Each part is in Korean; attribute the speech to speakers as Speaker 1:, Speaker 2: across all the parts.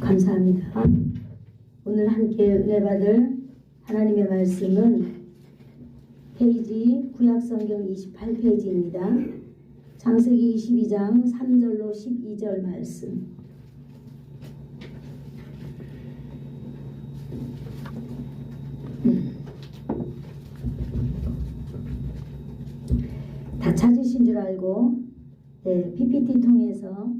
Speaker 1: 감사합니다. 오늘 함께 은혜 받을 하나님의 말씀은 페이지 구약성경 28페이지입니다. 창세기 22장 3절로 12절 말씀. 다 찾으신 줄 알고 PPT 통해서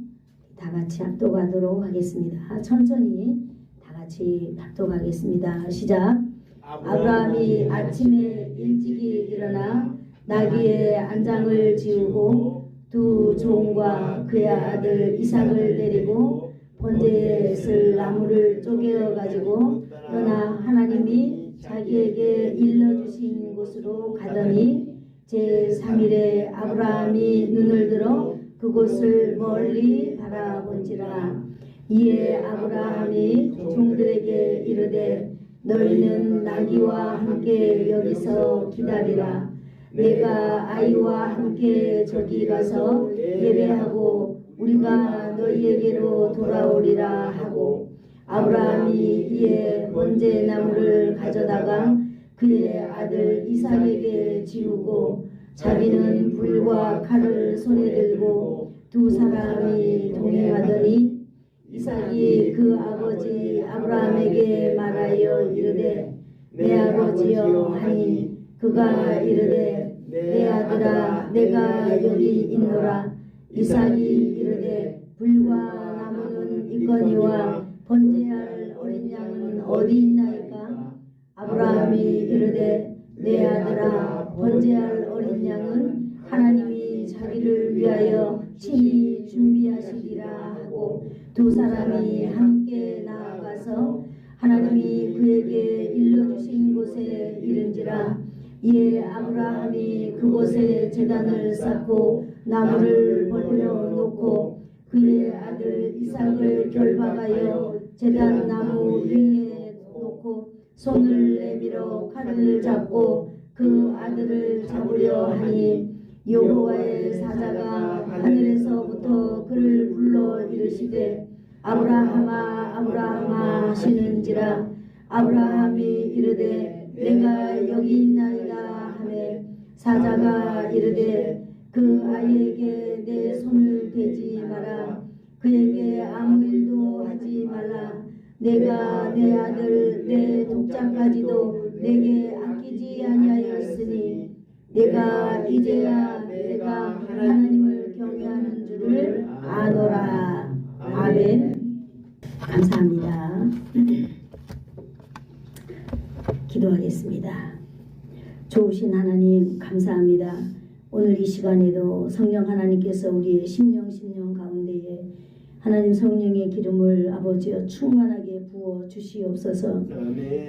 Speaker 1: 다 같이 합독하도록 하겠습니다. 천천히 다 같이 합독하겠습니다. 시작. 아브라함이 아침에 일찍이 일어나 나귀의 안장을 지우고 두 종과 그의 아들 이삭을 데리고 번제에 쓸 나무를 쪼개어 가지고 떠나 하나님이 자기에게 일러주신 곳으로 가더니 제3일에 아브라함이 눈을 들어 그곳을 멀리 바라본지라. 이에 아브라함이 종들에게 이르되 너희는 나귀와 함께 여기서 기다리라. 내가 아이와 함께 저기 가서 예배하고 우리가 너희에게로 돌아오리라 하고, 아브라함이 이에 번제 나무를 가져다가 그의 아들 이삭에게 지우고 자기는 불과 칼을 손에 들고 두 사람이 동행하더니 이삭이 그 아버지 아브라함에게 말하여 이르되 내 아버지여 하니, 그가 이르되 내 아들아 내가 여기 있노라. 이삭이 이르되 불과 나무는 있거니와 번제할 어린 양은 어디 있나이까? 아브라함이 이르되 내 아들아 번제할 어린 양은 하나님이 자기를 위하여 친히 준비하시리라 하고, 두 사람이 함께 나아가서 하나님이 그에게 일러주신 곳에 이른지라. 이에 아브라함이 그곳에 제단을 쌓고 나무를 벌려 놓고 그의 아들 이삭을 결박하여 제단 나무 위에 놓고 손을 내밀어 칼을 잡고 그 아들을 잡으려 하니, 여호와의 사자가 하늘에서부터 그를 불러 이르시되 아브라함아 아브라함아 하시는지라. 아브라함이 이르되 내가 여기 있나이다 하매, 사자가 이르되 그 아이에게 내 손을 대지 마라. 그에게 아무 일도 하지 말라. 내가 내 아들 내 독자까지도 내게 아끼지 아니하였으니 내가 이제야 내가 하나님을 경외하는 줄을 아노라. 아멘. 감사합니다. 기도하겠습니다. 좋으신 하나님 감사합니다. 오늘 이 시간에도 성령 하나님께서 우리의 심령 가운데에 하나님 성령의 기름을 아버지여 충만하게 부어 주시옵소서.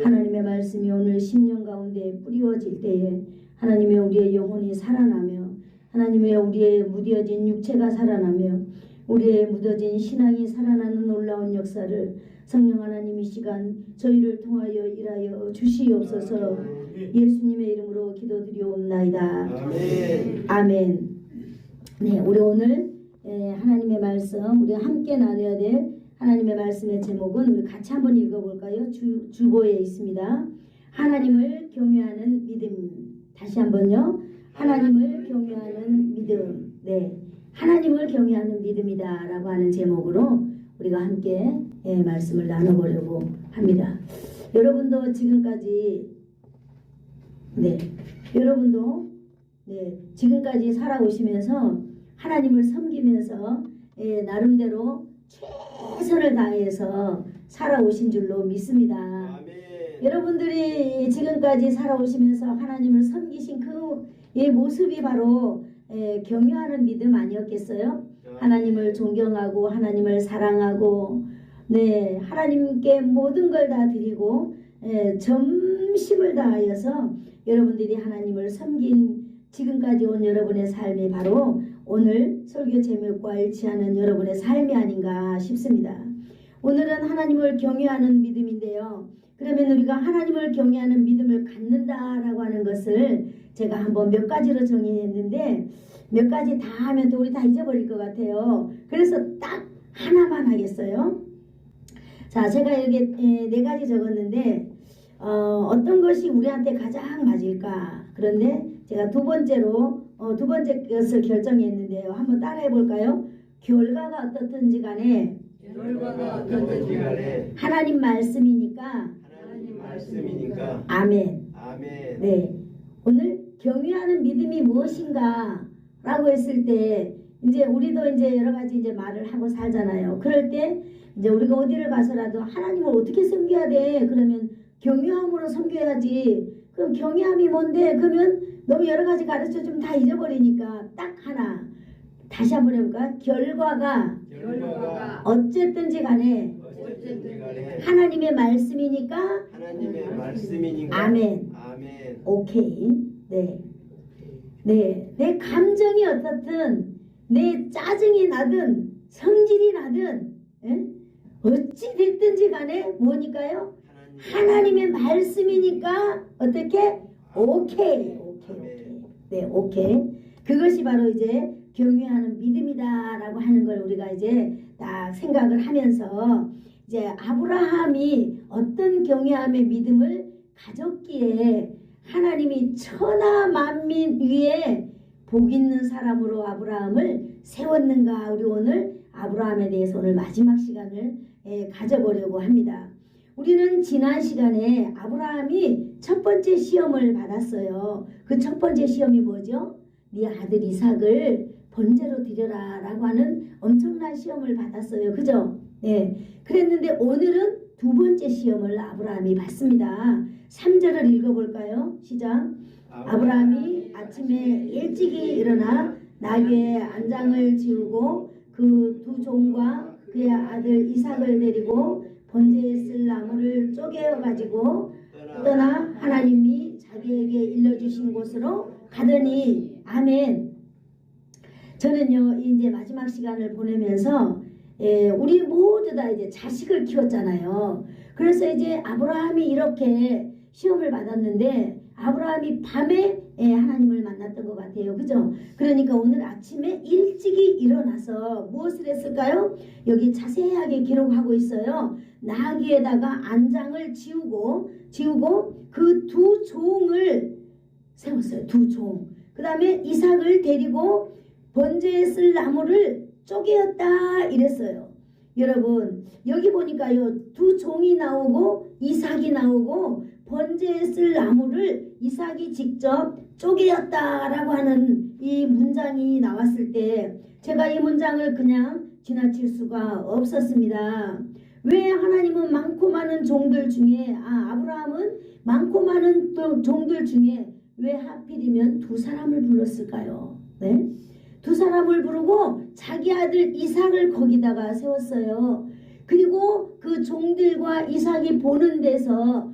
Speaker 1: 하나님의 말씀이 오늘 심령 가운데 뿌리워질 때에 하나님의 우리의 영혼이 살아나며, 하나님의 우리의 무뎌진 육체가 살아나며 우리의 묻어진 신앙이 살아나는 놀라운 역사를 성령 하나님 이 시간 저희를 통하여 일하여 주시옵소서. 예수님의 이름으로 기도드리옵나이다. 아멘. 네, 우리 오늘 하나님의 말씀 우리가 함께 나눠야 될 하나님의 말씀의 제목은 우리 같이 한번 읽어볼까요? 주보에 있습니다. 하나님을 경외하는 믿음. 다시 한번요. 하나님을 경외하는 믿음. 네, 하나님을 경외하는 믿음이다 라고 하는 제목으로 우리가 함께 말씀을 나눠보려고 합니다. 여러분도 지금까지 지금까지 살아오시면서 하나님을 섬기면서 나름대로 최선을 다해서 살아오신 줄로 믿습니다. 아멘. 여러분들이 지금까지 살아오시면서 하나님을 섬기신 그 모습이 바로 경외하는 믿음 아니었겠어요? 하나님을 존경하고 하나님을 사랑하고 하나님께 모든 걸 다 드리고 전심을 다하여서 여러분들이 하나님을 섬긴 지금까지 온 여러분의 삶이 바로 오늘 설교 제목과 일치하는 여러분의 삶이 아닌가 싶습니다. 오늘은 하나님을 경외하는 믿음인데요. 그러면 우리가 하나님을 경외하는 믿음을 갖는다라고 하는 것을 제가 한번 몇 가지로 정의했는데, 몇 가지 다 하면 또 우리 다 잊어버릴 것 같아요. 그래서 딱 하나만 하겠어요. 자, 제가 여기 네 가지 적었는데 어떤 것이 우리한테 가장 맞을까? 그런데 제가 두 번째 것을 결정했는데요. 한번 따라해 볼까요? 결과가 어떻든지 간에 하나님 말씀이니까 아멘. 네. 오늘 경유하는 믿음이 무엇인가? 라고 했을 때 이제 우리도 이제 여러 가지 이제 말을 하고 살잖아요. 그럴 때 이제 우리가 어디를 가서라도 하나님을 어떻게 섬겨야 돼? 그러면 경유함으로 섬겨야지. 그럼 경유함이 뭔데? 그러면 너무 여러 가지 가르쳐 주면 다 잊어버리니까 딱 하나. 다시 한번 해볼까? 결과가 어쨌든지 간에 하나님의 말씀이니까 아멘. 오케이. 네. 내 감정이 어떻든 내 짜증이 나든 성질이 나든 어찌 됐든지 간에 뭐니까요? 하나님의 말씀이니까 어떻게? 오케이. 네, 오케이. 그것이 바로 이제 경유하는 믿음이다라고 하는 걸 우리가 이제 딱 생각을 하면서 이제 아브라함이 어떤 경유함의 믿음을 가졌기에 하나님이 천하 만민 위에 복 있는 사람으로 아브라함을 세웠는가. 우리 오늘 아브라함에 대해서 오늘 마지막 시간을 가져보려고 합니다. 우리는 지난 시간에 아브라함이 첫 번째 시험을 받았어요. 그 첫 번째 시험이 뭐죠? 네 아들 이삭을 번제로 드려라 라고 하는 엄청난 시험을 받았어요. 그죠? 네. 그랬는데 오늘은 두 번째 시험을 아브라함이 받습니다. 3절을 읽어볼까요? 시작. 아브라함이 아침에 일찍이 일어나 나귀의 안장을 지우고 그 두 종과 그의 아들 이삭을 데리고 번제에 쓸 나무를 쪼개어 가지고 떠나 하나님이 자기에게 일러주신 곳으로 가더니 아멘. 저는요 이제 마지막 시간을 보내면서 우리 모두 다 이제 자식을 키웠잖아요. 그래서 이제 아브라함이 이렇게 시험을 받았는데 아브라함이 밤에 하나님을 만났던 것 같아요. 그죠? 그러니까 오늘 아침에 일찍이 일어나서 무엇을 했을까요? 여기 자세하게 기록하고 있어요. 나귀에다가 안장을 지우고 그 두 종을 세웠어요. 두 종. 그 다음에 이삭을 데리고 번제에 쓸 나무를 쪼개었다 이랬어요. 여러분 여기 보니까요 두 종이 나오고 이삭이 나오고 번제에 쓸 나무를 이삭이 직접 쪼개었다라고 하는 이 문장이 나왔을 때 제가 이 문장을 그냥 지나칠 수가 없었습니다. 왜 하나님은 많고 많은 종들 중에 아브라함은 많고 많은 종들 중에 왜 하필이면 두 사람을 불렀을까요? 네? 두 사람을 부르고 자기 아들 이삭을 거기다가 세웠어요. 그리고 그 종들과 이삭이 보는 데서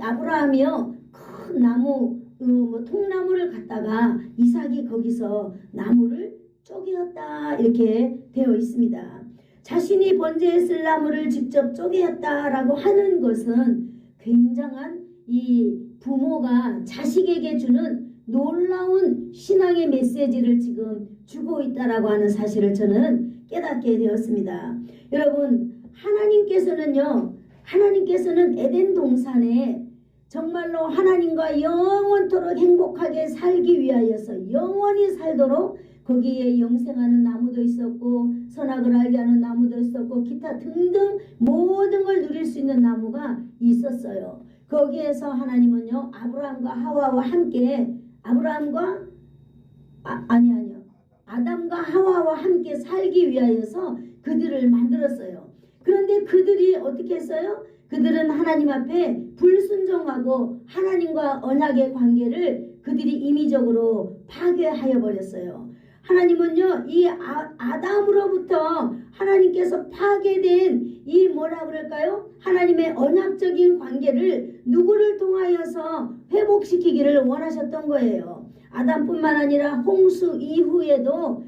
Speaker 1: 아브라함이요 큰 나무 통나무를 갖다가 이삭이 거기서 나무를 쪼개었다 이렇게 되어 있습니다. 자신이 번제에 쓸 나무를 직접 쪼개었다라고 하는 것은 굉장한 이 부모가 자식에게 주는 놀라운 신앙의 메시지를 지금 주고 있다라고 하는 사실을 저는 깨닫게 되었습니다. 여러분 하나님께서는 에덴 동산에 정말로 하나님과 영원토록 행복하게 살기 위하여서 영원히 살도록 거기에 영생하는 나무도 있었고 선악을 알게 하는 나무도 있었고 기타 등등 모든 걸 누릴 수 있는 나무가 있었어요. 거기에서 하나님은요 아브라함과 하와와 함께 아담과 하와와 함께 살기 위하여서 그들을 만들었어요. 그런데 그들이 어떻게 했어요? 그들은 하나님 앞에 불순종하고 하나님과 언약의 관계를 그들이 임의적으로 파괴하여 버렸어요. 하나님은요 이 아담으로부터 하나님께서 파괴된 이 뭐라 그럴까요? 하나님의 언약적인 관계를 누구를 통하여서 회복시키기를 원하셨던 거예요. 아담뿐만 아니라 홍수 이후에도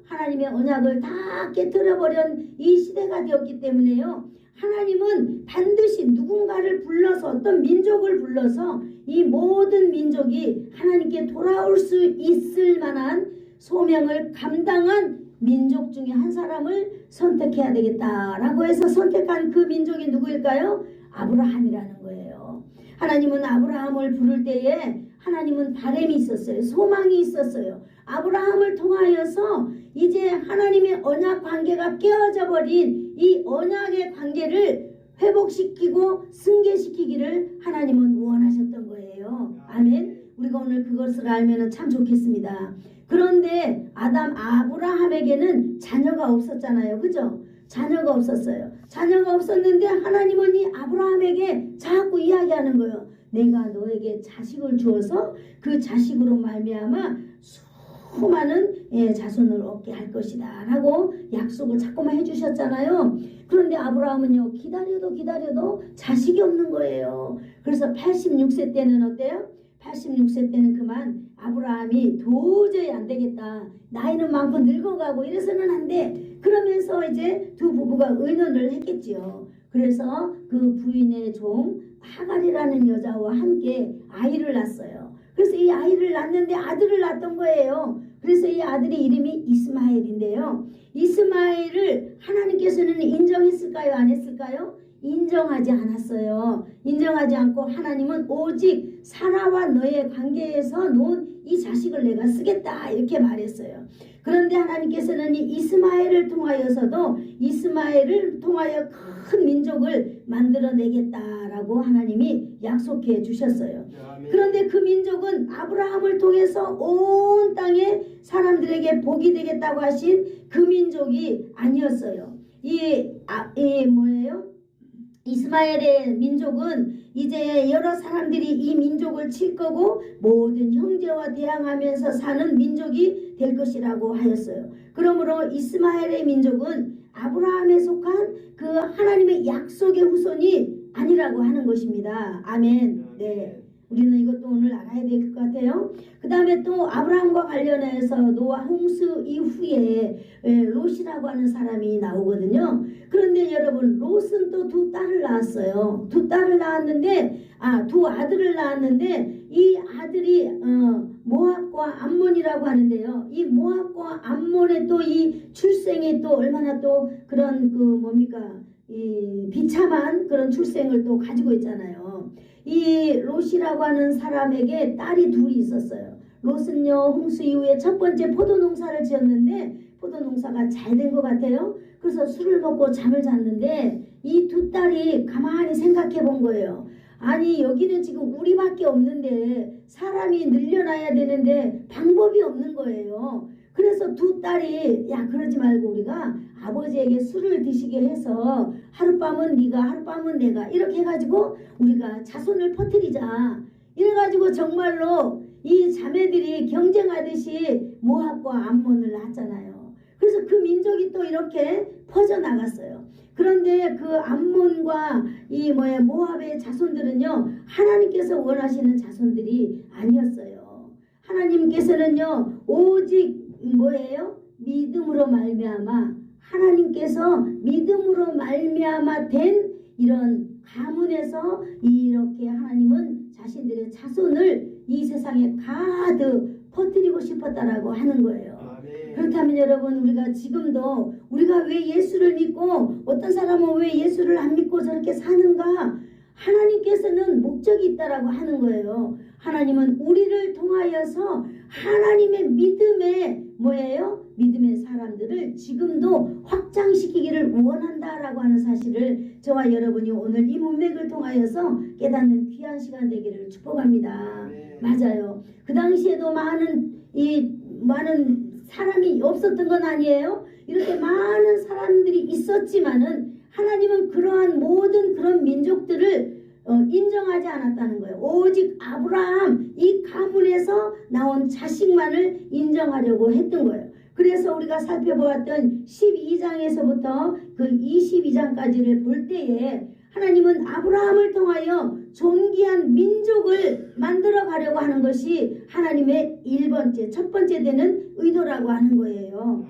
Speaker 1: 하나님의 언약을 다 깨트려버린 이 시대가 되었기 때문에요. 하나님은 반드시 누군가를 불러서 어떤 민족을 불러서 이 모든 민족이 하나님께 돌아올 수 있을 만한 소명을 감당한 민족 중에 한 사람을 선택해야 되겠다라고 해서 선택한 그 민족이 누구일까요? 아브라함이라는 거예요. 하나님은 아브라함을 부를 때에 하나님은 바람이 있었어요. 소망이 있었어요. 아브라함을 통하여서 이제 하나님의 언약 관계가 깨어져 버린 이 언약의 관계를 회복시키고 승계시키기를 하나님은 원하셨던 거예요. 아멘. 우리가 오늘 그것을 알면 참 좋겠습니다. 그런데 아브라함에게는 자녀가 없었잖아요. 그죠? 자녀가 없었어요. 자녀가 없었는데 하나님은 이 아브라함에게 자꾸 이야기하는 거예요. 내가 너에게 자식을 주어서 그 자식으로 말미암아 수많은 자손을 얻게 할 것이다 라고 약속을 자꾸만 해주셨잖아요. 그런데 아브라함은요, 기다려도 자식이 없는 거예요. 그래서 86세 때는 어때요? 86세 때는 그만 아브라함이 도저히 안 되겠다. 나이는 많고 늙어가고 이래서는 안 돼. 그러면서 이제 두 부부가 의논을 했겠지요. 그래서 그 부인의 종 하갈이라는 여자와 함께 아이를 낳았어요. 그래서 이 아이를 낳는데 아들을 낳았던 거예요. 그래서 이 아들의 이름이 이스마엘인데요. 이스마엘을 하나님께서는 인정했을까요? 안 했을까요? 인정하지 않았어요. 인정하지 않고 하나님은 오직 사라와 너의 관계에서 놓은 이 자식을 내가 쓰겠다 이렇게 말했어요. 그런데 하나님께서는 이 이스마엘을 통하여서도 이스마엘을 통하여 큰 민족을 만들어내겠다라고 하나님이 약속해 주셨어요. 그런데 그 민족은 아브라함을 통해서 온 땅의 사람들에게 복이 되겠다고 하신 그 민족이 아니었어요. 뭐예요? 이스마엘의 민족은 이제 여러 사람들이 이 민족을 칠 거고 모든 형제와 대항하면서 사는 민족이 될 것이라고 하였어요. 그러므로 이스마엘의 민족은 아브라함에 속한 그 하나님의 약속의 후손이 아니라고 하는 것입니다. 아멘. 네. 우리는 이것도 오늘 알아야 될 것 같아요. 그 다음에 또 아브라함과 관련해서 노아 홍수 이후에 롯이라고 하는 사람이 나오거든요. 그런데 여러분, 롯은 또 두 딸을 낳았어요. 두 딸을 낳았는데 두 아들을 낳았는데 이 아들이 모압과 암몬이라고 하는데요. 이 모압과 암몬의 또 이 출생이 또 얼마나 또 그런 이 비참한 그런 출생을 또 가지고 있잖아요. 이 롯이라고 하는 사람에게 딸이 둘이 있었어요. 롯은요, 홍수 이후에 첫 번째 포도 농사를 지었는데 포도 농사가 잘 된 것 같아요. 그래서 술을 먹고 잠을 잤는데 이 두 딸이 가만히 생각해 본 거예요. 아니, 여기는 지금 우리밖에 없는데 사람이 늘려놔야 되는데 방법이 없는 거예요. 그래서 두 딸이 그러지 말고 우리가 아버지에게 술을 드시게 해서 하룻밤은 네가 하룻밤은 내가 이렇게 해가지고 우리가 자손을 퍼뜨리자. 이래가지고 정말로 이 자매들이 경쟁하듯이 모압과 암몬을 낳았잖아요. 그래서 그 민족이 또 이렇게 퍼져나갔어요. 그런데 그 암몬과 모압의 자손들은요, 하나님께서 원하시는 자손들이 아니었어요. 하나님께서는요, 오직 믿음으로 말미암아 하나님께서 믿음으로 말미암아 된 이런 가문에서 이렇게 하나님은 자신들의 자손을 이 세상에 가득 퍼뜨리고 싶었다라고 하는 거예요. 아멘. 그렇다면 여러분, 우리가 지금도 우리가 왜 예수를 믿고 어떤 사람은 왜 예수를 안 믿고 저렇게 사는가? 하나님께서는 목적이 있다라고 하는 거예요. 하나님은 우리를 통하여서 하나님의 믿음의 사람들을 지금도 확장시키기를 원한다라고 하는 사실을 저와 여러분이 오늘 이 문맥을 통하여서 깨닫는 귀한 시간 되기를 축복합니다. 네. 맞아요. 그 당시에도 많은 사람이 없었던 건 아니에요. 이렇게 많은 사람들이 있었지만은 하나님은 그러한 모든 그런 민족들을 인정하지 않았다는 거예요. 오직 아브라함 이 가문에서 나온 자식만을 인정하려고 했던 거예요. 그래서 우리가 살펴보았던 12장에서부터 그 22장까지를 볼 때에 하나님은 아브라함을 통하여 존귀한 민족을 만들어 가려고 하는 것이 하나님의 첫 번째 되는 의도라고 하는 거예요.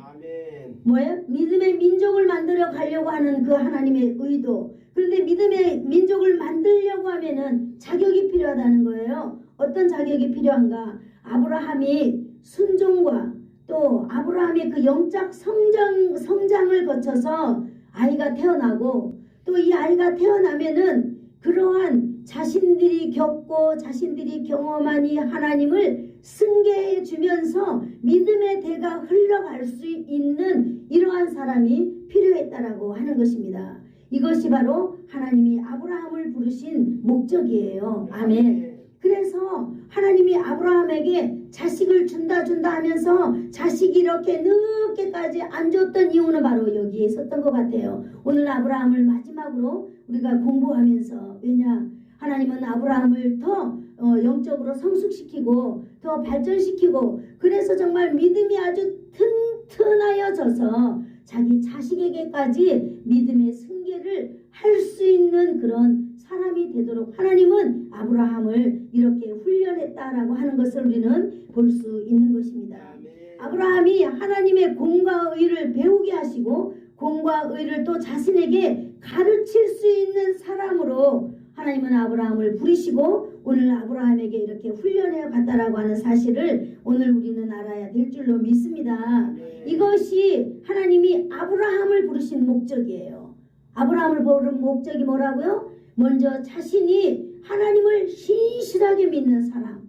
Speaker 1: 아멘. 믿음의 민족을 만들어 가려고 하는 그 하나님의 의도. 그런데 믿음의 민족을 만들려고 하면은 자격이 필요하다는 거예요. 어떤 자격이 필요한가? 아브라함이 순종과 또 그리고 아브라함의 그 영적 성장을 거쳐서 아이가 태어나고 또 이 아이가 태어나면은 그러한 자신들이 겪고 자신들이 경험한 이 하나님을 승계해 주면서 믿음의 대가 흘러갈 수 있는 이러한 사람이 필요했다라고 하는 것입니다. 이것이 바로 하나님이 아브라함을 부르신 목적이에요. 아멘. 그래서 하나님이 아브라함에게 자식을 준다 하면서 자식이 이렇게 늦게까지 안 줬던 이유는 바로 여기에 있었던 것 같아요. 오늘 아브라함을 마지막으로 우리가 공부하면서, 왜냐, 하나님은 아브라함을 더 영적으로 성숙시키고 더 발전시키고, 그래서 정말 믿음이 아주 튼튼하여져서 자기 자식에게까지 믿음의 승계를 할 수 있는 그런 사람이 되도록 하나님은 아브라함을 이렇게 훈련했다라고 하는 것을 우리는 볼 수 있는 것입니다. 아브라함이 하나님의 공과 의를 배우게 하시고 공과 의를 또 자신에게 가르칠 수 있는 사람으로 하나님은 아브라함을 부르시고 오늘 아브라함에게 이렇게 훈련해 갔다라고 하는 사실을 오늘 우리는 알아야 될 줄로 믿습니다. 이것이 하나님이 아브라함을 부르신 목적이에요. 아브라함을 부른 목적이 뭐라고요? 먼저 자신이 하나님을 신실하게 믿는 사람,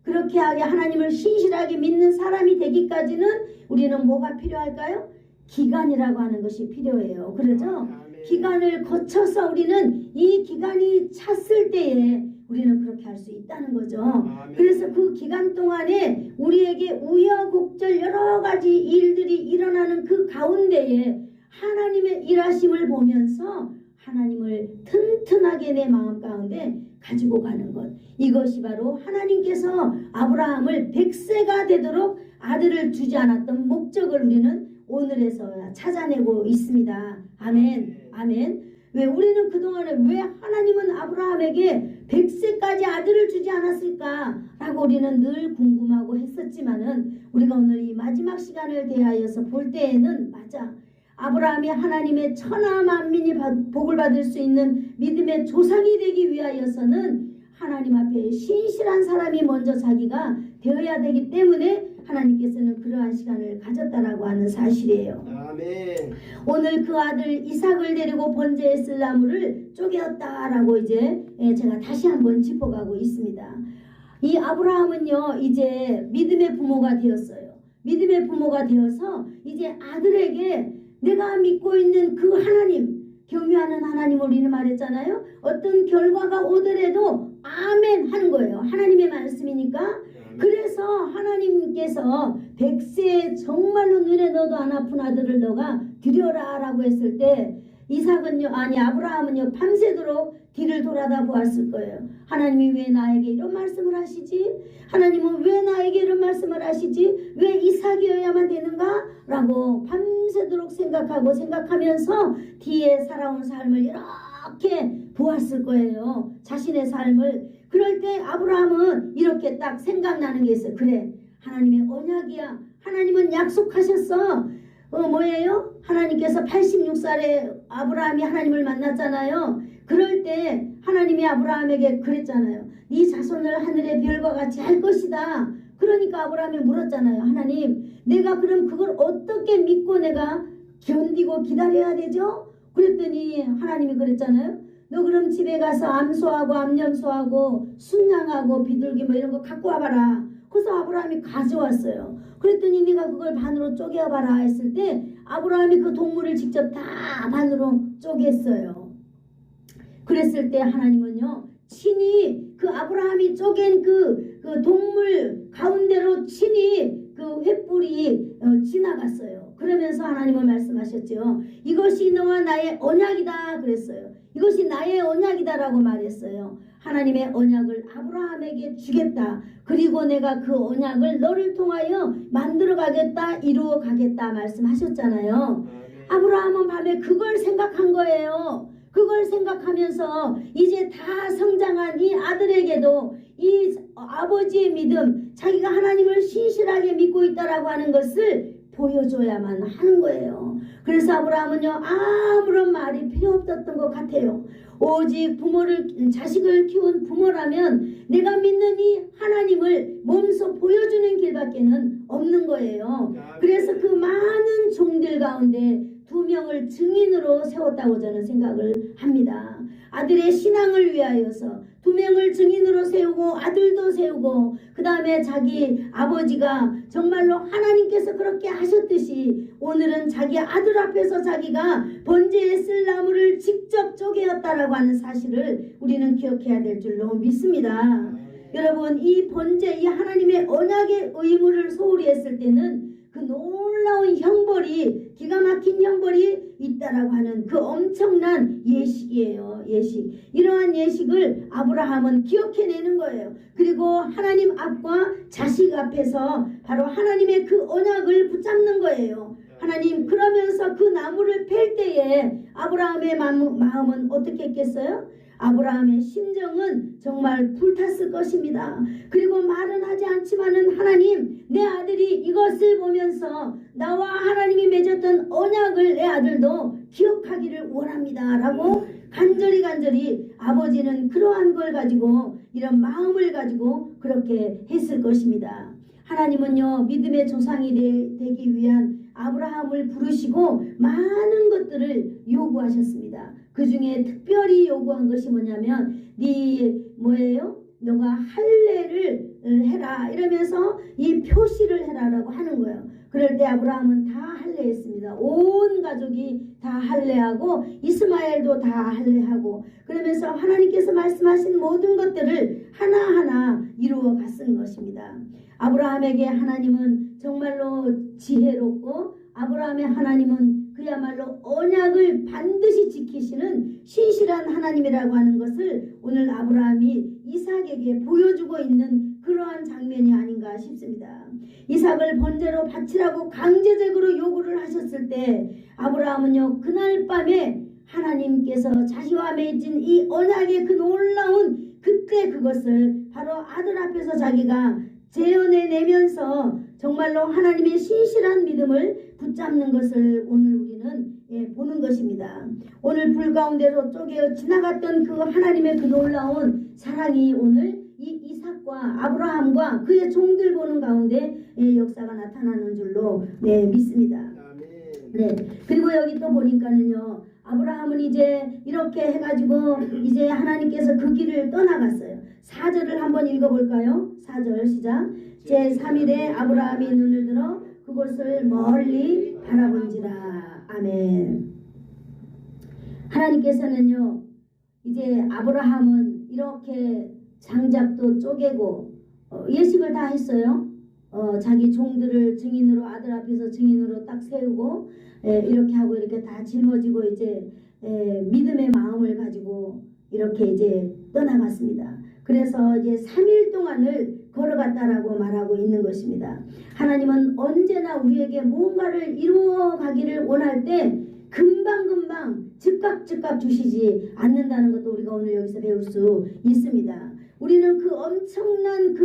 Speaker 1: 그렇게 하게 하나님을 신실하게 믿는 사람이 되기까지는 우리는 뭐가 필요할까요? 기간이라고 하는 것이 필요해요. 그러죠? 기간을 거쳐서 우리는 이 기간이 찼을 때에 우리는 그렇게 할 수 있다는 거죠. 그래서 그 기간 동안에 우리에게 우여곡절 여러 가지 일들이 일어나는 그 가운데에 하나님의 일하심을 보면서 하나님을 튼튼하게 내 마음 가운데 가지고 가는 것, 이것이 바로 하나님께서 아브라함을 100세가 되도록 아들을 주지 않았던 목적을 우리는 오늘에서 찾아내고 있습니다. 아멘. 아멘. 왜 우리는 그동안에 왜 하나님은 아브라함에게 100세까지 아들을 주지 않았을까라고 우리는 늘 궁금하고 했었지만은 우리가 오늘 이 마지막 시간을 대하여서 볼 때에는 맞아, 아브라함이 하나님의 천하 만민이 복을 받을 수 있는 믿음의 조상이 되기 위하여서는 하나님 앞에 신실한 사람이 먼저 자기가 되어야 되기 때문에 하나님께서는 그러한 시간을 가졌다라고 하는 사실이에요.
Speaker 2: 아멘.
Speaker 1: 오늘 그 아들 이삭을 데리고 번제했을 나무를 쪼개었다라고 이제 제가 다시 한번 짚어가고 있습니다. 이 아브라함은요 이제 믿음의 부모가 되었어요. 믿음의 부모가 되어서 이제 아들에게 내가 믿고 있는 그 하나님, 경유하는 하나님을 우리는 말했잖아요. 어떤 결과가 오더라도 아멘 하는 거예요. 하나님의 말씀이니까. 그래서 하나님께서 100세에 정말로 눈에 넣어도 안 아픈 아들을 너가 드려라 라고 했을 때 아브라함은요 밤새도록 뒤를 돌아다 보았을 거예요. 하나님이 왜 나에게 이런 말씀을 하시지? 하나님은 왜 나에게 이런 말씀을 하시지? 왜 이삭이어야만 되는가? 라고 밤새도록 생각하면서 뒤에 살아온 삶을 이렇게 보았을 거예요. 자신의 삶을. 그럴 때 아브라함은 이렇게 딱 생각나는 게 있어요. 그래, 하나님의 언약이야. 하나님은 약속하셨어. 뭐예요? 하나님께서 86살에 아브라함이 하나님을 만났잖아요. 그럴 때 하나님이 아브라함에게 그랬잖아요. 네 자손을 하늘의 별과 같이 할 것이다. 그러니까 아브라함이 물었잖아요. 하나님, 내가 그럼 그걸 어떻게 믿고 내가 견디고 기다려야 되죠? 그랬더니 하나님이 그랬잖아요. 너 그럼 집에 가서 암소하고 암염소하고 순양하고 비둘기 뭐 이런 거 갖고 와봐라. 그래서 아브라함이 가져왔어요. 그랬더니 네가 그걸 반으로 쪼개봐라 했을 때 아브라함이 그 동물을 직접 다 반으로 쪼갰어요. 그랬을 때 하나님은요 친히 그 아브라함이 쪼갠 그 동물 가운데로 친히 그 횃불이 지나갔어요. 그러면서 하나님은 말씀하셨죠. 이것이 너와 나의 언약이다 그랬어요. 이것이 나의 언약이다라고 말했어요. 하나님의 언약을 아브라함에게 주겠다. 그리고 내가 그 언약을 너를 통하여 만들어 가겠다, 이루어 가겠다 말씀하셨잖아요. 아브라함은 밤에 그걸 생각한 거예요. 그걸 생각하면서 이제 다 성장한 이 아들에게도 이 아버지의 믿음, 자기가 하나님을 신실하게 믿고 있다라고 하는 것을 보여줘야만 하는 거예요. 그래서 아브라함은요 아무런 말이 필요 없었던 것 같아요. 오직 자식을 키운 부모라면 내가 믿는 이 하나님을 몸소 보여주는 길밖에는 없는 거예요. 그래서 아들 가운데 2명을 증인으로 세웠다고 저는 생각을 합니다. 아들의 신앙을 위하여서 2명을 증인으로 세우고 아들도 세우고 그 다음에 자기 아버지가 정말로 하나님께서 그렇게 하셨듯이 오늘은 자기 아들 앞에서 자기가 번제에 쓸 나무를 직접 쪼개었다라고 하는 사실을 우리는 기억해야 될 줄로 믿습니다. 여러분, 이 번제, 이 하나님의 언약의 의무를 소홀히 했을 때는 그 놀라운 형벌이, 기가 막힌 형벌이 있다라고 하는 그 엄청난 예식이에요. 예식. 이러한 예식을 아브라함은 기억해내는 거예요. 그리고 하나님 앞과 자식 앞에서 바로 하나님의 그 언약을 붙잡는 거예요. 하나님, 그러면서 그 나무를 팰 때에 아브라함의 마음은 어떻게 했겠어요? 아브라함의 심정은 정말 불탔을 것입니다. 그리고 말은 하지 않지만은 하나님, 내 아들이 이것을 보면서 나와 하나님이 맺었던 언약을 내 아들도 기억하기를 원합니다 라고 간절히 아버지는 그러한 걸 가지고, 이런 마음을 가지고 그렇게 했을 것입니다. 하나님은요, 믿음의 조상이 되기 위한 아브라함을 부르시고 많은 것들을 요구하셨습니다. 그 중에 특별히 요구한 것이 뭐냐면, 너가 할례를 해라 이러면서 이 표시를 해라라고 하는 거예요. 그럴 때 아브라함은 다 할례했습니다. 온 가족이 다 할례하고 이스마엘도 다 할례하고, 그러면서 하나님께서 말씀하신 모든 것들을 하나하나 이루어 갔은 것입니다. 아브라함에게 하나님은 정말로 지혜롭고, 아브라함의 하나님은 그야말로 언약을 반드시 지키시는 신실한 하나님이라고 하는 것을 오늘 아브라함이 이삭에게 보여주고 있는 그러한 장면이 아닌가 싶습니다. 이삭을 번제로 바치라고 강제적으로 요구를 하셨을 때 아브라함은요, 그날 밤에 하나님께서 자기와 맺은 이 언약의 그 놀라운 그때 그것을 바로 아들 앞에서 자기가 재현해내면서 정말로 하나님의 신실한 믿음을 붙잡는 것을 오늘 우리는 보는 것입니다. 오늘 불 가운데로 쪼개어 지나갔던 그 하나님의 그 놀라운 사랑이 오늘 이 이삭과 아브라함과 그의 종들 보는 가운데 역사가 나타나는 줄로 믿습니다. 네. 그리고 여기 또 보니까는요, 아브라함은 이제 이렇게 해가지고 이제 하나님께서 그 길을 떠나갔어요. 4절을 한번 읽어볼까요? 4절 시작. 제3일에 아브라함이 눈을 들어 그곳을 멀리 바라본지라. 아멘. 하나님께서는요, 이제 아브라함은 이렇게 장작도 쪼개고 예식을 다 했어요. 자기 종들을 증인으로, 아들 앞에서 증인으로 딱 세우고 이렇게 하고 이렇게 다 짊어지고 이제 믿음의 마음을 가지고 이렇게 이제 떠나갔습니다. 그래서 이제 3일 동안을 걸어갔다라고 말하고 있는 것입니다. 하나님은 언제나 우리에게 무언가를 이루어 가기를 원할 때 금방금방 즉각 주시지 않는다는 것도 우리가 오늘 여기서 배울 수 있습니다. 우리는 그 엄청난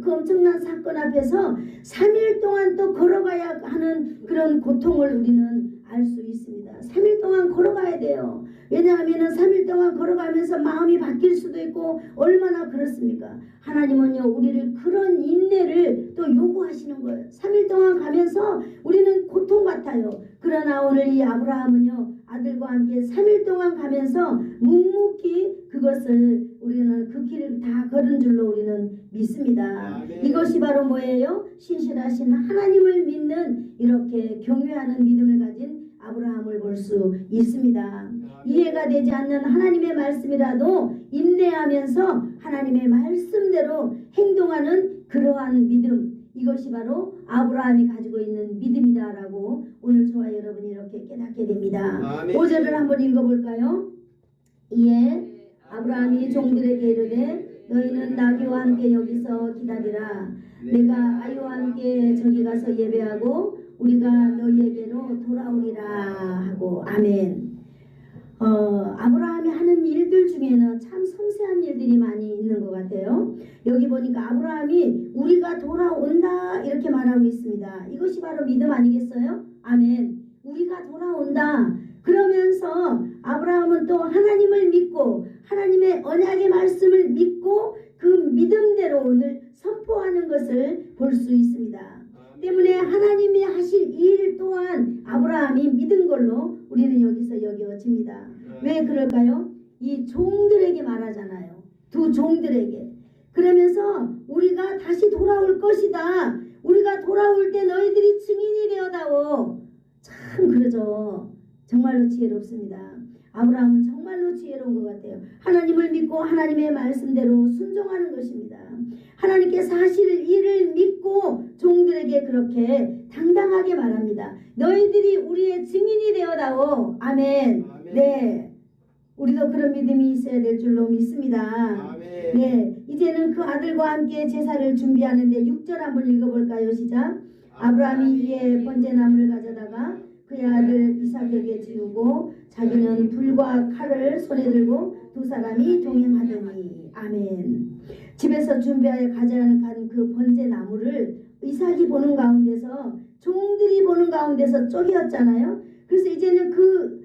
Speaker 1: 엄청난 사건 앞에서 3일 동안 또 걸어가야 하는 그런 고통을 우리는 알 수 있습니다. 3일 동안 걸어가야 돼요. 왜냐하면 3일 동안 걸어가면서 마음이 바뀔 수도 있고 얼마나 그렇습니까? 하나님은요, 우리를 그런 인내를 또 요구하시는 거예요. 3일 동안 가면서 우리는 고통 같아요. 그러나 오늘 이 아브라함은요, 아들과 함께 3일 동안 가면서 묵묵히 그것을 우리는 그 길을 다 걸은 줄로 우리는 믿습니다. 아멘. 이것이 바로 뭐예요? 신실하신 하나님을 믿는 이렇게 경외하는 믿음을 가진 아브라함을 볼 수 있습니다. 아멘. 이해가 되지 않는 하나님의 말씀이라도 인내하면서 하나님의 말씀대로 행동하는 그러한 믿음, 이것이 바로 아브라함이 가지고 있는 믿음이다라고 오늘 저와 여러분이 이렇게 깨닫게 됩니다. 아멘. 5절을 한번 읽어볼까요? 이에 아브라함이 종들에게 이르되 너희는 나귀와 함께 여기서 기다리라. 내가 아이와 함께 저기 가서 예배하고 우리가 너희에게로 돌아오리라 하고. 아멘. 아브라함이 하는 일들 중에는 참 섬세한 일들이 많이 있는 것 같아요. 여기 보니까 아브라함이 우리가 돌아온다 이렇게 말하고 있습니다. 이것이 바로 믿음 아니겠어요? 아멘. 우리가 돌아온다. 그러면서 아브라함은 또 하나님을 믿고 하나님의 언약의 말씀을 믿고 그 믿음대로 오늘 선포하는 것을 볼 수 있습니다. 때문에 하나님이 하실 일 또한 아브라함 아브라함이 믿은 걸로 우리는 여기서 여겨집니다. 왜 그럴까요? 이 종들에게 말하잖아요. 두 종들에게. 그러면서 우리가 다시 돌아올 것이다. 우리가 돌아올 때 너희들이 증인이 되어다오. 참 그러죠. 정말로 지혜롭습니다. 아브라함은 정말로 지혜로운 것 같아요. 하나님을 믿고 하나님의 말씀대로 순종하는 것입니다. 하나님께서 하실 일을 믿고 종들에게 그렇게 당당하게 말합니다. 너희들이 우리의 증인이 되어다오. 아멘.
Speaker 2: 아멘.
Speaker 1: 네, 우리도 그런 믿음이 있어야 될 줄로 믿습니다.
Speaker 2: 아멘.
Speaker 1: 네, 이제는 그 아들과 함께 제사를 준비하는데 6절 한번 읽어볼까요? 시작. 아브라함이 이에 번제나무를 가져다가 그의 아들 이삭에게 지우고 자기는 불과 칼을 손에 들고 두 사람이 동행하더니. 아멘. 집에서 준비하여 가져간 그 번제나무를 이삭이 보는 가운데서, 종들이 보는 가운데서 쪼개었잖아요. 그래서 이제는 그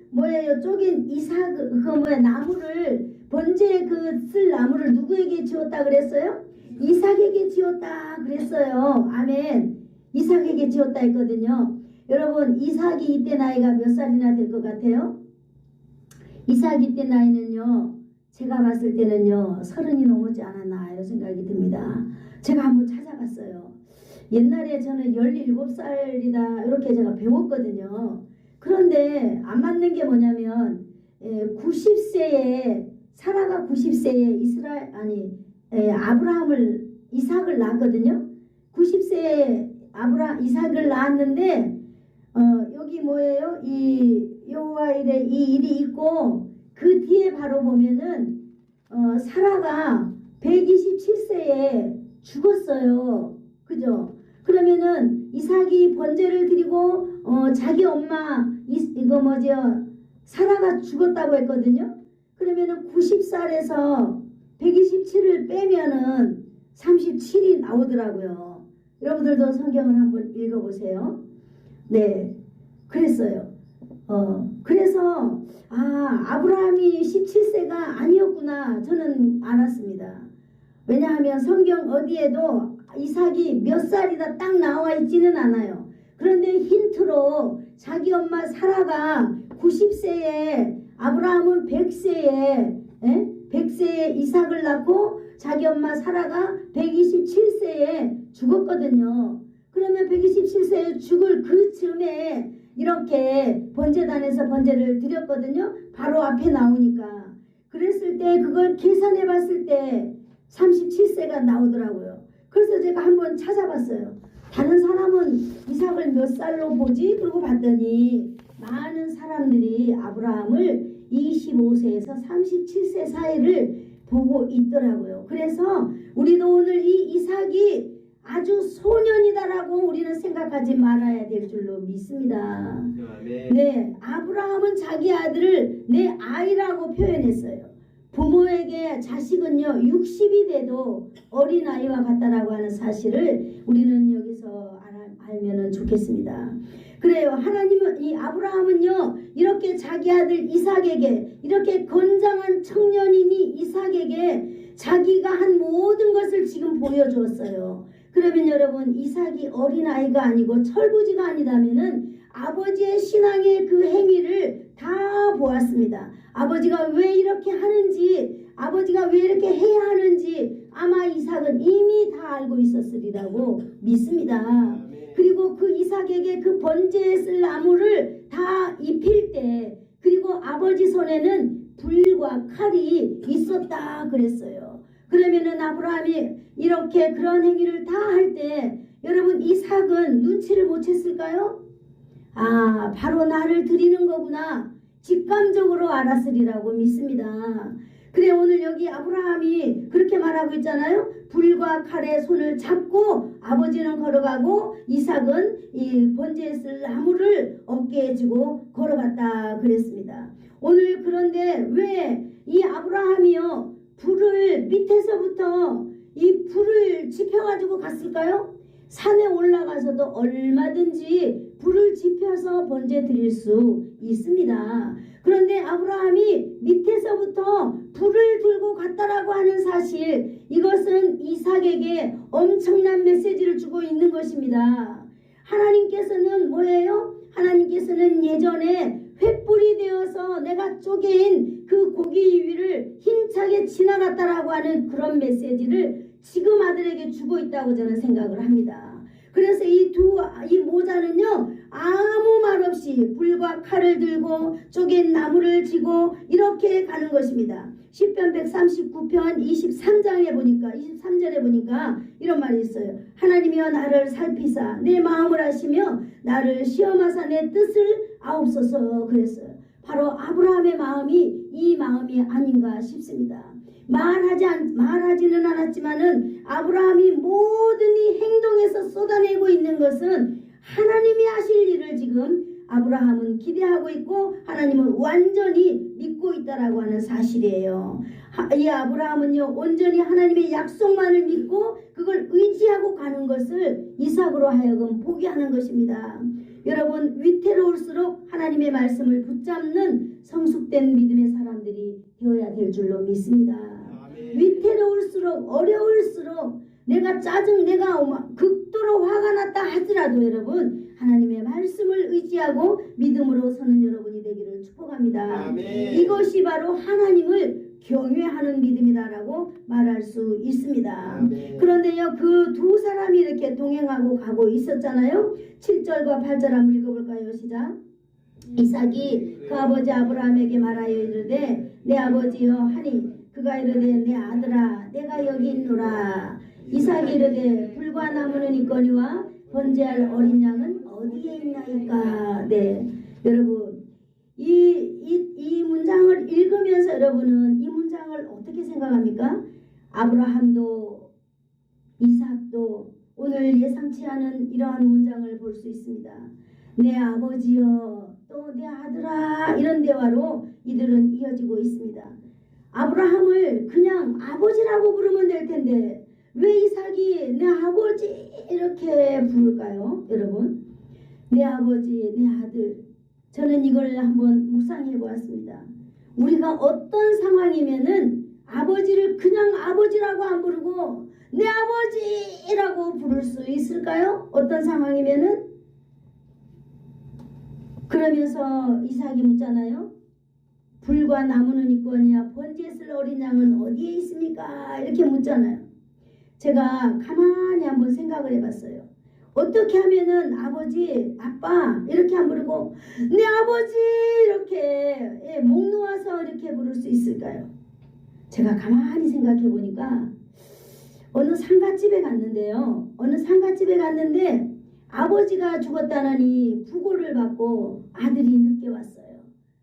Speaker 1: 쪼갠 이삭 나무를, 번제에 쓸 나무를 누구에게 지었다 그랬어요? 이삭에게 지었다 그랬어요. 아멘. 이삭에게 지었다 했거든요. 여러분, 이삭이 이때 나이가 몇 살이나 될 것 같아요? 이삭이 이때 나이는요, 제가 봤을 때는요 30이 넘지 않았나 이런 생각이 듭니다. 제가 한번 찾아봤어요. 옛날에 저는 17살이다 이렇게 제가 배웠거든요. 그런데 안 맞는 게 뭐냐면 90세에 사라가 90세에 이삭을 낳았거든요. 90세에 이삭을 낳았는데 여기 뭐예요? 이 여호와 일에 이 일이 있고 그 뒤에 바로 보면은 사라가 127세에 죽었어요. 그죠? 그러면은 이삭이 번제를 드리고 자기 엄마 사라가 죽었다고 했거든요. 그러면은 90살에서 127을 빼면은 37이 나오더라고요. 여러분들도 성경을 한번 읽어보세요. 네, 그랬어요. 그래서 아브라함이 17세가 아니었구나 저는 알았습니다. 왜냐하면 성경 어디에도 이삭이 몇 살이다 딱 나와 있지는 않아요. 그런데 힌트로 자기 엄마 사라가 90세에 아브라함은 100세에 이삭을 낳고 자기 엄마 사라가 127세에 죽었거든요. 그러면 127세에 죽을 그 즈음에 이렇게 번제단에서 번제를 드렸거든요. 바로 앞에 나오니까. 그랬을 때 그걸 계산해 봤을 때 37세가 나오더라고요. 그래서 제가 한번 찾아봤어요. 다른 사람은 이삭을 몇 살로 보지? 그러고 봤더니 많은 사람들이 아브라함을 25세에서 37세 사이를 보고 있더라고요. 그래서 우리도 오늘 이 이삭이 아주 소년이다라고 우리는 생각하지 말아야 될 줄로 믿습니다. 네, 아브라함은 자기 아들을 내 아이라고 표현했어요. 부모에게 자식은요 60이 돼도 어린아이와 같다라고 하는 사실을 우리는 여기서 알면 좋겠습니다. 그래요. 하나님은 이 아브라함은요 이렇게 자기 아들 이삭에게, 이렇게 건장한 청년이니 이삭에게 자기가 한 모든 것을 지금 보여주었어요. 그러면 여러분, 이삭이 어린아이가 아니고 철부지가 아니다면은 아버지의 신앙의 그 행위를 다 보았습니다. 아버지가 왜 이렇게 하는지, 아버지가 왜 이렇게 해야 하는지 아마 이삭은 이미 다 알고 있었으리라고 믿습니다. 그리고 그 이삭에게 그 번제에 쓸 나무를 다 입힐 때, 그리고 아버지 손에는 불과 칼이 있었다 그랬어요. 그러면은 아브라함이 이렇게 그런 행위를 다 할 때 여러분, 이삭은 눈치를 못 챘을까요? 바로 나를 드리는 거구나 직감적으로 알았으리라고 믿습니다. 그래, 오늘 여기 아브라함이 그렇게 말하고 있잖아요. 불과 칼에 손을 잡고 아버지는 걸어가고 이삭은 이 번제에 쓸 나무를 어깨에 지고 걸어갔다 그랬습니다. 오늘 그런데 왜 이 아브라함이요 불을 밑에서부터 이 불을 지펴가지고 갔을까요? 산에 올라가서도 얼마든지 불을 지펴서 번제 드릴 수 있습니다. 그런데 아브라함이 밑에서부터 불을 들고 갔다라고 하는 사실, 이것은 이삭에게 엄청난 메시지를 주고 있는 것입니다. 하나님께서는 뭐예요? 하나님께서는 예전에 횃불이 되어서 내가 쪼개인 그 고기 위를 힘차게 지나갔다라고 하는 그런 메시지를 지금 아들에게 주고 있다고 저는 생각을 합니다. 그래서 이 모자는요, 아무 말 없이 불과 칼을 들고 쪼갠 나무를 지고 이렇게 가는 것입니다. 시편 139편 23장에 보니까 23절에 보니까 이런 말이 있어요. 하나님이여 나를 살피사 내 마음을 아시며 나를 시험하사 내 뜻을 아옵소서 그랬어요. 바로 아브라함의 마음이 이 마음이 아닌가 싶습니다. 말하지는 않았지만은 아브라함이 모든 이 행동에서 쏟아내고 있는 것은 하나님이 하실 일을 지금 아브라함은 기대하고 있고 하나님은 완전히 믿고 있다라고 하는 사실이에요. 이 아브라함은요 온전히 하나님의 약속만을 믿고 그걸 의지하고 가는 것을 이삭으로 하여금 보게 하는 것입니다. 여러분 위태로울수록 하나님의 말씀을 붙잡는 성숙된 믿음의 사람들이 되어야 될 줄로 믿습니다. 위태로울수록 어려울수록 내가 극도로 화가 났다 하더라도 여러분 하나님의 말씀을 의지하고 믿음으로 서는 여러분이 되기를 축복합니다. 아멘. 이것이 바로 하나님을 경외하는 믿음이다라고 말할 수 있습니다. 아멘. 그런데요 그 두 사람이 이렇게 동행하고 가고 있었잖아요. 7절과 8절 한번 읽어볼까요? 시작. 이삭이 그 아버지 아브라함에게 말하여 이르되 내 아버지여 하니 그가 이르되 내 아들아 내가 여기 있노라. 이삭이 이르되 불과 나무는 있거니와 번제할 어린 양은 어디에 있나이까. 네, 여러분 이 문장을 읽으면서 여러분은 이 문장을 어떻게 생각합니까? 아브라함도 이삭도 오늘 예상치 않은 이러한 문장을 볼 수 있습니다. 내 아버지여 또 내 아들아 이런 대화로 이들은 이어지고 있습니다. 아브라함을 그냥 아버지라고 부르면 될 텐데 왜 이삭이 내 아버지 이렇게 부를까요? 여러분 내 아버지 내 아들 저는 이걸 한번 묵상해 보았습니다. 우리가 어떤 상황이면은 아버지를 그냥 아버지라고 안 부르고 내 아버지라고 부를 수 있을까요? 어떤 상황이면은 그러면서 이삭이 묻잖아요. 불과 나무는 있거니와 번제에 쓸 어린 양은 어디에 있습니까? 이렇게 묻잖아요. 제가 가만히 한번 생각을 해봤어요. 어떻게 하면은 아버지, 아빠 이렇게 안 부르고 내 아버지 이렇게 목 놓아서 이렇게 부를 수 있을까요? 제가 가만히 생각해 보니까 어느 상갓집에 갔는데요. 어느 상갓집에 갔는데 아버지가 죽었다느니 부고를 받고 아들이 늦게 왔어요.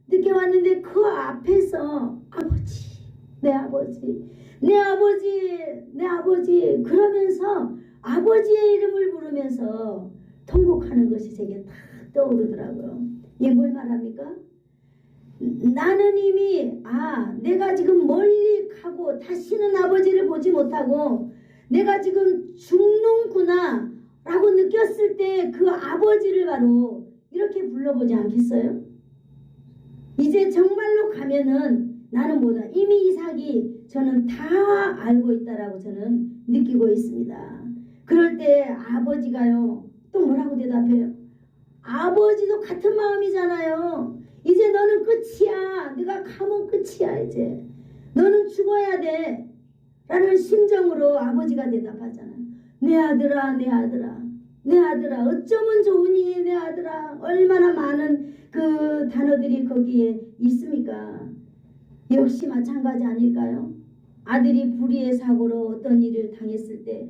Speaker 1: 늦게 왔는데 그 앞에서 아버지, 내 아버지, 내 아버지, 내 아버지 그러면서 아버지의 이름을 부르면서 통곡하는 것이 제게 다 떠오르더라고요. 이게 뭘 말합니까? 나는 이미 내가 지금 멀리 가고 다시는 아버지를 보지 못하고 내가 지금 죽는구나 라고 느꼈을 때 그 아버지를 바로 이렇게 불러보지 않겠어요? 이제 정말로 가면은 나는 뭐다 이미 이삭이 저는 다 알고 있다라고 저는 느끼고 있습니다. 그럴 때 아버지가요 또 뭐라고 대답해요? 아버지도 같은 마음이잖아요. 이제 너는 끝이야. 네가 가면 끝이야. 이제 너는 죽어야 돼 라는 심정으로 아버지가 대답하잖아요. 내 아들아 내 아들아 내 아들아 어쩌면 좋으니 내 아들아. 얼마나 많은 그 단어들이 거기에 있습니까? 역시 마찬가지 아닐까요? 아들이 불의의 사고로 어떤 일을 당했을 때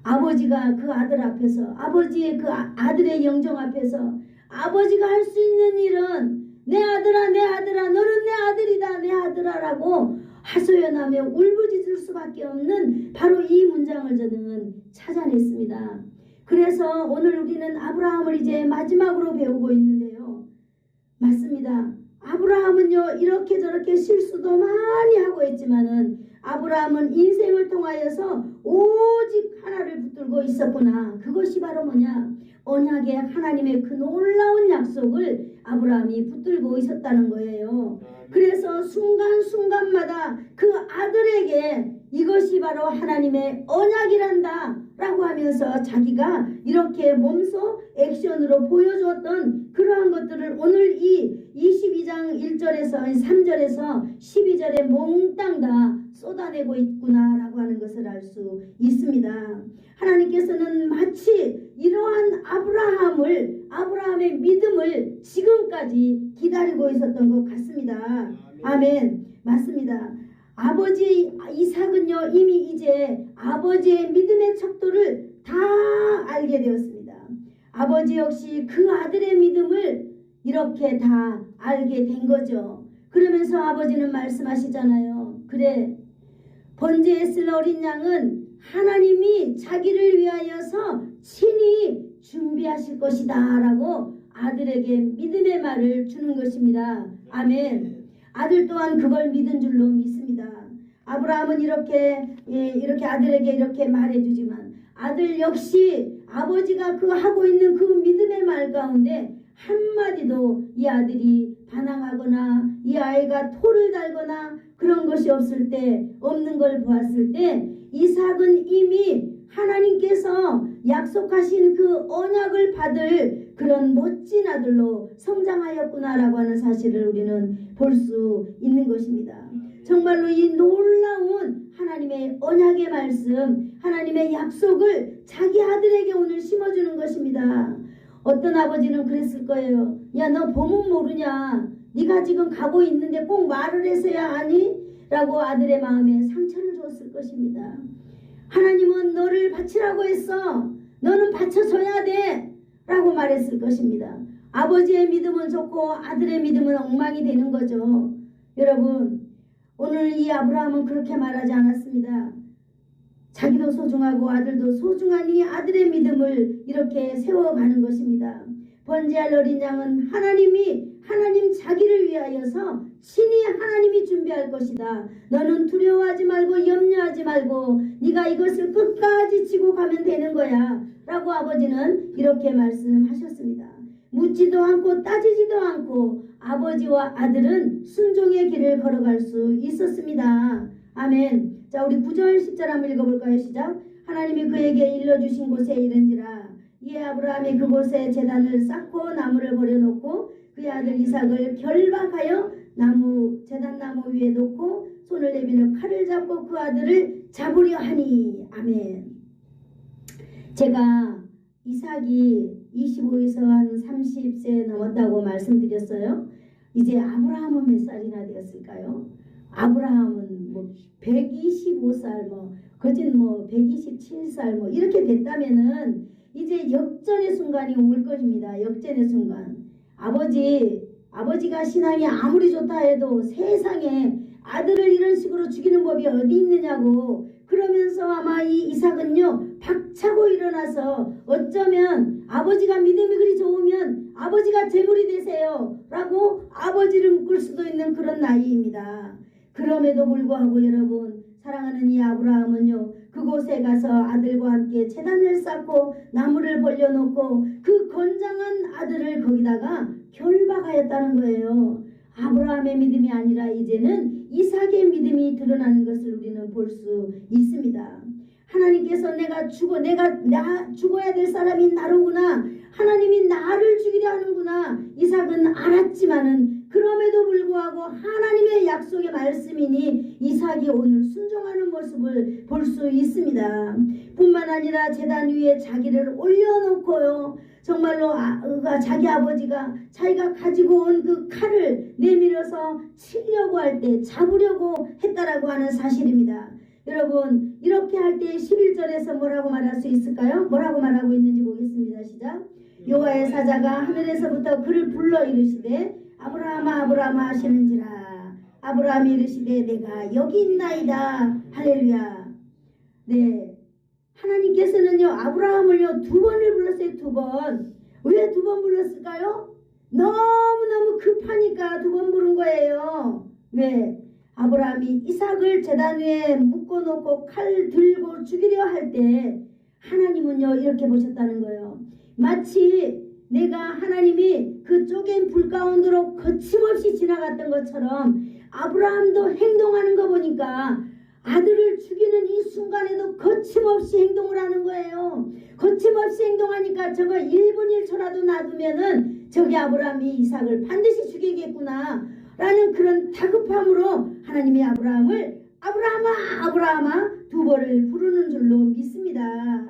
Speaker 1: 아버지가 그 아들 앞에서 아버지의 그 아들의 영정 앞에서 아버지가 할 수 있는 일은 내 아들아 내 아들아 너는 내 아들이다 내 아들아 라고 하소연하며 울부짖을 수밖에 없는 바로 이 문장을 저는 찾아냈습니다. 그래서 오늘 우리는 아브라함을 이제 마지막으로 배우고 있는데요. 맞습니다. 아브라함은요 이렇게 저렇게 실수도 많이 하고 있지만은 아브라함은 인생을 통하여서 오직 하나를 붙들고 있었구나. 그것이 바로 뭐냐? 언약의 하나님의 그 놀라운 약속을 아브라함이 붙들고 있었다는 거예요. 그래서 순간순간마다 그 아들에게 이것이 바로 하나님의 언약이란다 라고 하면서 자기가 이렇게 몸소 액션으로 보여주었던 그러한 것들을 오늘 이 22장 1절에서 3절에서 12절에 몽땅 다 쏟아내고 있구나라고 하는 것을 알 수 있습니다. 하나님께서는 마치 이러한 아브라함의 믿음을 지금까지 기다리고 있었던 것 같습니다. 아멘. 맞습니다. 아버지 이삭은요 이미 이제 아버지의 믿음의 척도를 다 알게 되었습니다. 아버지 역시 그 아들의 믿음을 이렇게 다 알게 된 거죠. 그러면서 아버지는 말씀하시잖아요. 그래, 번제에 쓸 어린 양은 하나님이 자기를 위하여서 친히 준비하실 것이다 라고 아들에게 믿음의 말을 주는 것입니다. 아멘. 아들 또한 그걸 믿은 줄로 믿습니다. 아브라함은 이렇게 아들에게 이렇게 말해주지만 아들 역시 아버지가 그 하고 있는 그 믿음의 말 가운데 한마디도 이 아들이 반항하거나 이 아이가 토를 달거나 그런 것이 없는 걸 보았을 때 이삭은 이미 하나님께서 약속하신 그 언약을 받을 그런 멋진 아들로 성장하였구나라고 하는 사실을 우리는 볼 수 있는 것입니다. 정말로 이 놀라운 하나님의 언약의 말씀, 하나님의 약속을 자기 아들에게 오늘 심어주는 것입니다. 어떤 아버지는 그랬을 거예요. 야, 너 보면 모르냐? 네가 지금 가고 있는데 꼭 말을 해서야 하니? 라고 아들의 마음에 상처를 줬을 것입니다. 하나님은 너를 바치라고 했어. 너는 바쳐줘야 돼. 라고 말했을 것입니다. 아버지의 믿음은 좋고 아들의 믿음은 엉망이 되는 거죠. 여러분, 오늘 이 아브라함은 그렇게 말하지 않았습니다. 자기도 소중하고 아들도 소중한 이 아들의 믿음을 이렇게 세워가는 것입니다. 번제할 어린 양은 하나님 자기를 위하여서 친히 하나님이 준비할 것이다. 너는 두려워하지 말고 염려하지 말고 네가 이것을 끝까지 지고 가면 되는 거야 라고 아버지는 이렇게 말씀하셨습니다. 묻지도 않고 따지지도 않고 아버지와 아들은 순종의 길을 걸어갈 수 있었습니다. 아멘. 자, 우리 9절 10절 한번 읽어볼까요? 시작. 하나님이 그에게 일러주신 곳에 이른지라 이에 아브라함이 그곳에 제단을 쌓고 나무를 버려놓고 그의 아들 이삭을 결박하여 제단나무 위에 놓고 손을 내밀어 칼을 잡고 그 아들을 잡으려 하니. 아멘. 제가 이삭이 25에서 한 30세 넘었다고 말씀드렸어요. 이제 아브라함은 몇 살이나 되었을까요? 아브라함은 125살 거진 127살 이렇게 됐다면은 이제 역전의 순간이 올 것입니다. 역전의 순간. 아버지가 신앙이 아무리 좋다 해도 세상에 아들을 이런 식으로 죽이는 법이 어디 있느냐고. 그러면서 아마 이 이삭은요 박차고 일어나서 어쩌면 아버지가 믿음이 그리 좋으면 아버지가 제물이 되세요 라고 아버지를 묶을 수도 있는 그런 나이입니다. 그럼에도 불구하고 여러분, 사랑하는 이 아브라함은요 그곳에 가서 아들과 함께 제단을 쌓고 나무를 벌려놓고 그 건장한 아들을 거기다가 결박하였다는 거예요. 아브라함의 믿음이 아니라 이제는 이삭의 믿음이 드러나는 것을 우리는 볼 수 있습니다. 하나님께서 내가 죽어야 될 사람이 나로구나. 하나님이 나를 죽이려 하는구나. 이삭은 알았지만은 그럼에도 불구하고 하나님의 약속의 말씀이니 이삭이 오늘 순종하는 모습을 볼 수 있습니다. 뿐만 아니라 제단 위에 자기를 올려놓고요. 정말로 자기 아버지가 자기가 가지고 온 그 칼을 내밀어서 치려고 할 때 잡으려고 했다라고 하는 사실입니다. 여러분, 이렇게 할 때 11절에서 뭐라고 말할 수 있을까요? 뭐라고 말하고 있는지 보겠습니다. 시작. 여호와의 사자가 하늘에서부터 그를 불러 이르시되 아브라함아 아브라함아 하시는지라. 아브라함이 이르시되 내가 여기 있나이다. 할렐루야. 네, 하나님께서는요 아브라함을요 2번을 불렀어요. 2번. 왜 2번 불렀을까요? 너무너무 급하니까 2번 부른 거예요. 왜? 아브라함이 이삭을 제단 위에 묶어놓고 칼 들고 죽이려 할 때 하나님은요 이렇게 보셨다는 거예요. 마치 하나님이 그 쪼갠 불 가운데로 거침없이 지나갔던 것처럼 아브라함도 행동하는 거 보니까 아들을 죽이는 이 순간에도 거침없이 행동을 하는 거예요. 거침없이 행동하니까 저거 1분 1초라도 놔두면은 저기 아브라함이 이삭을 반드시 죽이겠구나 라는 그런 다급함으로 하나님이 아브라함을 아브라함아 아브라함아 두 번을 부르는 줄로 믿습니다.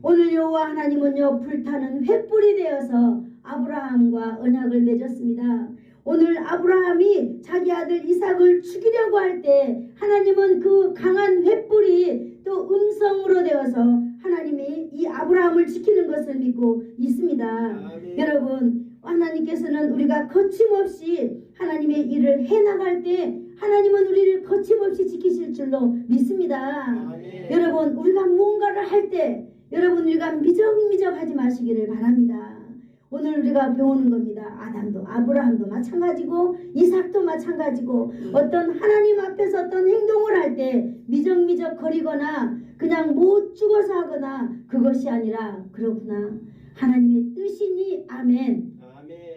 Speaker 1: 오늘 여호와 하나님은요 불타는 횃불이 되어서 아브라함과 언약을 맺었습니다. 오늘 아브라함이 자기 아들 이삭을 죽이려고 할 때 하나님은 그 강한 횃불이 또 음성으로 되어서 하나님이 이 아브라함을 지키는 것을 믿고 있습니다. 아멘. 여러분 하나님께서는 우리가 거침없이 하나님의 일을 해나갈 때 하나님은 우리를 거침없이 지키실 줄로 믿습니다. 아멘. 여러분 우리가 무언가를 할 때 여러분 우리가 미적미적하지 마시기를 바랍니다. 오늘 우리가 배우는 겁니다. 아담도 아브라함도 마찬가지고 이삭도 마찬가지고 어떤 하나님 앞에서 어떤 행동을 할 때 미적미적 거리거나 그냥 못 죽어서 하거나 그것이 아니라 그렇구나 하나님의 뜻이니 아멘.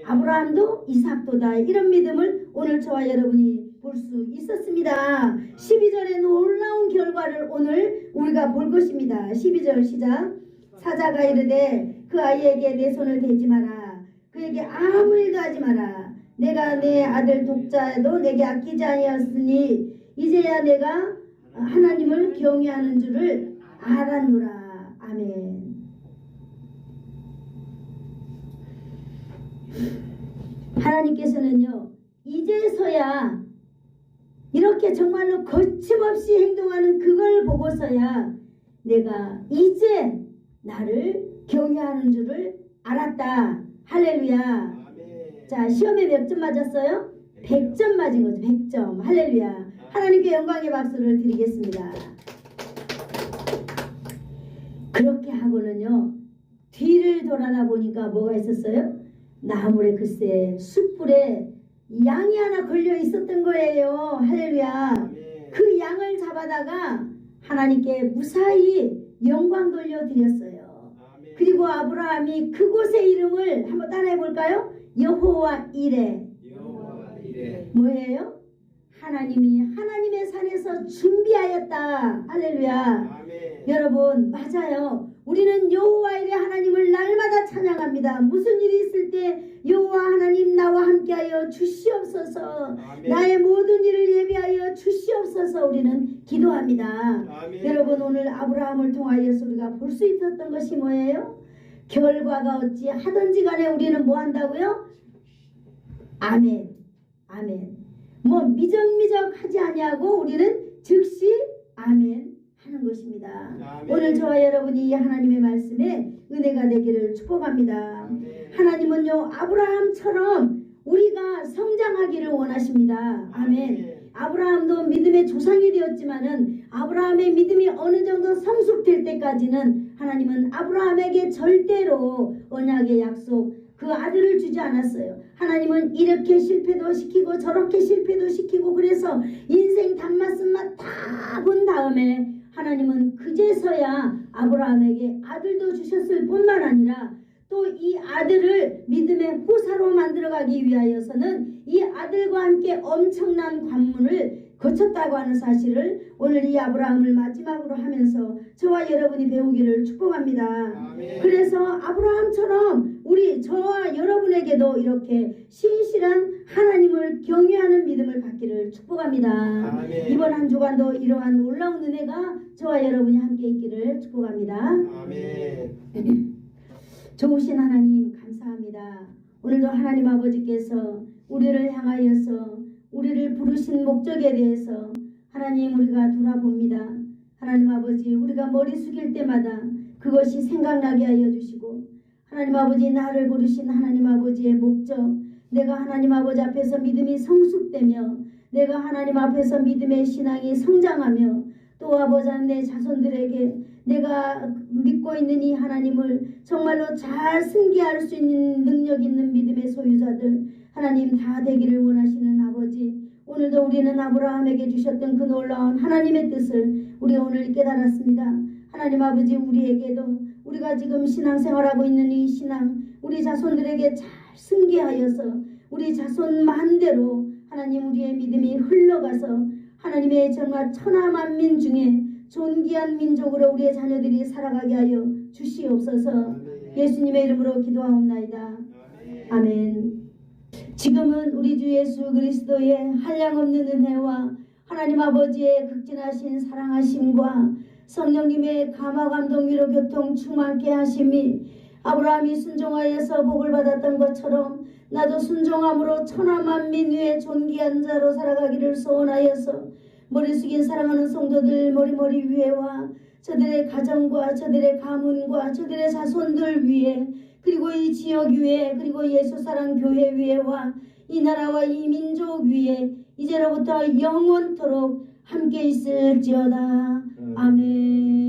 Speaker 1: 아브라함도 이삭도다 이런 믿음을 오늘 저와 여러분이 볼 수 있었습니다. 12절의 놀라운 결과를 오늘 우리가 볼 것입니다. 12절 시작. 사자가 이르되 그 아이에게 내 손을 대지 마라. 그에게 아무 일도 하지 마라. 내가 내 아들 독자도 내게 아끼지 아니하였으니 이제야 내가 하나님을 경외하는 줄을 알았노라. 아멘. 하나님께서는요 이제서야 이렇게 정말로 거침없이 행동하는 그걸 보고서야 내가 이제 나를 경외하는 줄을 알았다. 할렐루야. 아멘. 자 시험에 몇 점 맞았어요? 100점 맞은 거죠. 100점. 할렐루야. 하나님께 영광의 박수를 드리겠습니다. 그렇게 하고는요 뒤를 돌아다 보니까 뭐가 있었어요? 나무에 글쎄 숯불에 양이 하나 걸려 있었던 거예요. 할렐루야. 아멘. 그 양을 잡아다가 하나님께 무사히 영광 돌려드렸어요. 아멘. 그리고 아브라함이 그곳의 이름을 한번 따라해 볼까요? 여호와 이레. 뭐예요? 하나님이 하나님의 산에서 준비하였다. 할렐루야. 아멘. 여러분 맞아요. 우리는 여호와 이레 하나님을 날마다 찬양합니다. 무슨 일이 있을 때 여호와 하나님 나와 함께하여 주시옵소서. 아멘. 나의 모든 일을 예비하여 주시옵소서 우리는 기도합니다. 아멘. 여러분 오늘 아브라함을 통하여서 우리가 볼 수 있었던 것이 뭐예요? 결과가 어찌 하든지 간에 우리는 뭐 한다고요? 아멘. 아멘. 뭐 미적미적 하지 아니하고 우리는 즉시 아멘 하는 것입니다. 아멘. 오늘 저와 여러분이 하나님의 말씀에 은혜가 되기를 축복합니다. 아멘. 하나님은요 아브라함처럼 우리가 성장하기를 원하십니다. 아멘. 아멘. 아브라함도 믿음의 조상이 되었지만은 아브라함의 믿음이 어느 정도 성숙될 때까지는 하나님은 아브라함에게 절대로 언약의 약속 그 아들을 주지 않았어요. 하나님은 이렇게 실패도 시키고 저렇게 실패도 시키고 그래서 인생 단맛쓴맛 다 본 다음에 하나님은 그제서야 아브라함에게 아들도 주셨을 뿐만 아니라 또 이 아들을 믿음의 후사로 만들어가기 위하여서는 이 아들과 함께 엄청난 관문을 거쳤다고 하는 사실을 오늘 이 아브라함을 마지막으로 하면서 저와 여러분이 배우기를 축복합니다. 아멘. 그래서 아브라함처럼 우리 저와 여러분에게도 이렇게 신실한 하나님을 경외하는 믿음을 갖기를 축복합니다. 아멘. 이번 한 주간도 이러한 놀라운 은혜가 저와 여러분이 함께 있기를 축복합니다. 아멘. 좋으신 하나님 감사합니다. 오늘도 하나님 아버지께서 우리를 향하여서 우리를 부르신 목적에 대해서 하나님 우리가 돌아봅니다. 하나님 아버지 우리가 머리 숙일 때마다 그것이 생각나게 하여 주시고 하나님 아버지 나를 부르신 하나님 아버지의 목적 내가 하나님 아버지 앞에서 믿음이 성숙되며 내가 하나님 앞에서 믿음의 신앙이 성장하며 또 아버지 내 자손들에게 내가 믿고 있는 이 하나님을 정말로 잘 승계할 수 있는 능력 있는 믿음의 소유자들 하나님 다 되기를 원하시는 아버지 오늘도 우리는 아브라함에게 주셨던 그 놀라운 하나님의 뜻을 우리 오늘 깨달았습니다. 하나님 아버지 우리에게도 우리가 지금 신앙생활하고 있는 이 신앙 우리 자손들에게 잘 승계하여서 우리 자손 마음대로 하나님 우리의 믿음이 흘러가서 하나님의 정말 천하만민 중에 존귀한 민족으로 우리의 자녀들이 살아가게 하여 주시옵소서. 예수님의 이름으로 기도하옵나이다. 아멘. 지금은 우리 주 예수 그리스도의 한량없는 은혜와 하나님 아버지의 극진하신 사랑하심과 성령님의 감화 감동 위로 교통 충만케 하심이 아브라함이 순종하여서 복을 받았던 것처럼 나도 순종함으로 천하만민 위에 존귀한 자로 살아가기를 소원하여서 머리 숙인 사랑하는 성도들 머리 위에와 저들의 가정과 저들의 가문과 저들의 자손들 위에 그리고 이 지역 위에 그리고 예수사랑 교회 위에와 이 나라와 이 민족 위에 이제로부터 영원토록 함께 있을지어다. 아멘.